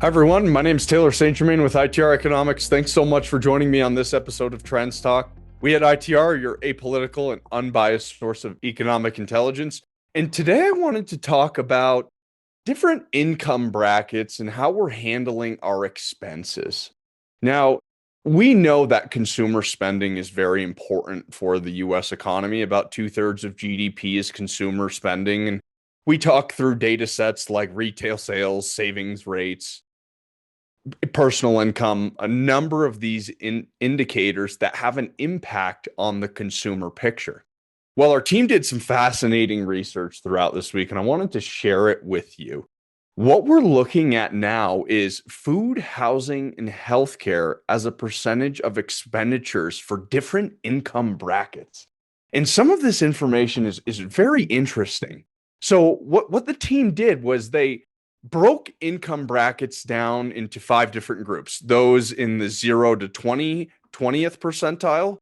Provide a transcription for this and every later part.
Hi, everyone. My name is Taylor St. Germain with ITR Economics. Thanks so much for joining me on this episode of TrendsTalk. We at ITR are your apolitical and unbiased source of economic intelligence. And today I wanted to talk about different income brackets and how we're handling our expenses. Now, we know that consumer spending is very important for the US economy. About two-thirds of GDP is consumer spending. And we talk through data sets like retail sales, savings rates, personal income, a number of these indicators that have an impact on the consumer picture. Well, our team did some fascinating research throughout this week, and I wanted to share it with you. What we're looking at now is food, housing, and healthcare as a percentage of expenditures for different income brackets. And some of this information is very interesting. So, what the team did was they broke income brackets down into five different groups: those in the 0 to 20th percentile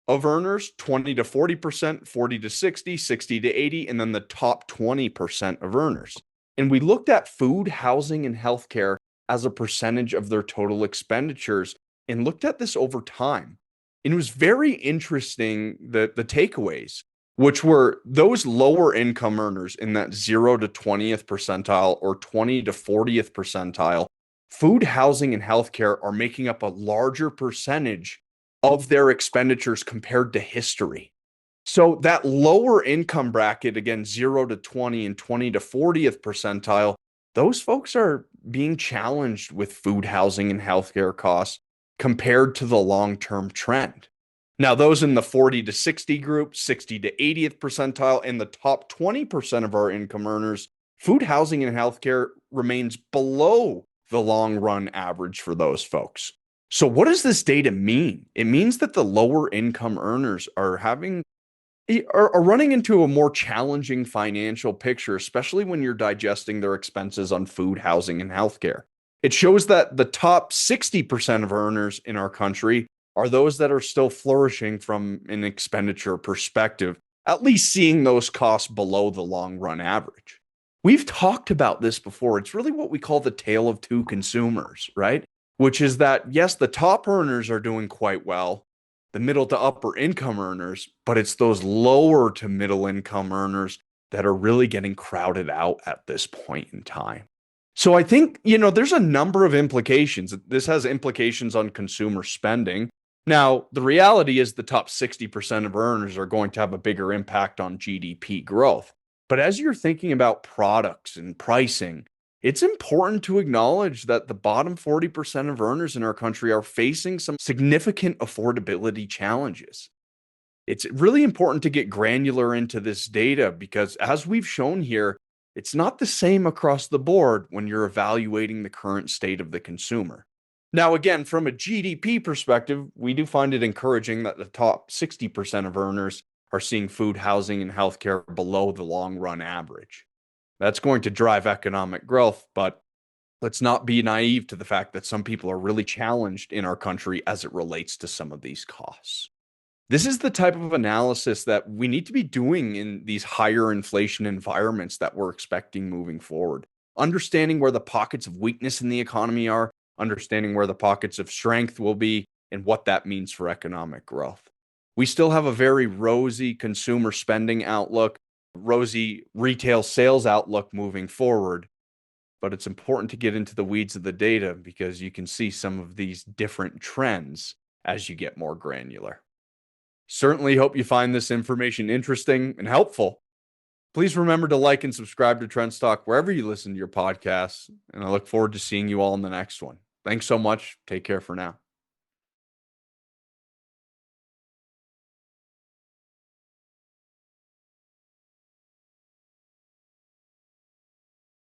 of earners, 20 to 40%, 40 to 60, 60 to 80, and then the top 20% of earners. And we looked at food, housing, and healthcare as a percentage of their total expenditures and looked at this over time. And it was very interesting, the takeaways, which were those lower income earners in that 0 to 20th percentile or 20 to 40th percentile. Food, housing, and healthcare are making up a larger percentage of their expenditures compared to history. So that lower income bracket, again, 0 to 20 and 20 to 40th percentile, those folks are being challenged with food, housing, and healthcare costs compared to the long-term trend. Now, those in the 40 to 60 group, 60 to 80th percentile, and the top 20% of our income earners, food, housing, and healthcare remains below the long run average for those folks. So, what does this data mean? It means that the lower income earners are running into a more challenging financial picture, especially when you're digesting their expenses on food, housing, and healthcare. It shows that the top 60% of earners in our country are those that are still flourishing from an expenditure perspective, at least seeing those costs below the long run average. We've talked about this before. It's really what we call the tale of two consumers, right? Which is that, yes, the top earners are doing quite well, the middle to upper income earners, but it's those lower to middle income earners that are really getting crowded out at this point in time. So I think, there's a number of implications. This has implications on consumer spending. Now, the reality is the top 60% of earners are going to have a bigger impact on GDP growth. But as you're thinking about products and pricing, it's important to acknowledge that the bottom 40% of earners in our country are facing some significant affordability challenges. It's really important to get granular into this data because, as we've shown here, it's not the same across the board when you're evaluating the current state of the consumer. Now, again, from a GDP perspective, we do find it encouraging that the top 60% of earners are seeing food, housing, and healthcare below the long run average. That's going to drive economic growth, but let's not be naive to the fact that some people are really challenged in our country as it relates to some of these costs. This is the type of analysis that we need to be doing in these higher inflation environments that we're expecting moving forward. Understanding where the pockets of weakness in the economy are, understanding where the pockets of strength will be, and what that means for economic growth. We still have a very rosy consumer spending outlook, rosy retail sales outlook moving forward, but it's important to get into the weeds of the data because you can see some of these different trends as you get more granular. Certainly hope you find this information interesting and helpful. Please remember to like and subscribe to TrendsTalk wherever you listen to your podcasts, and I look forward to seeing you all in the next one. Thanks so much. Take care for now.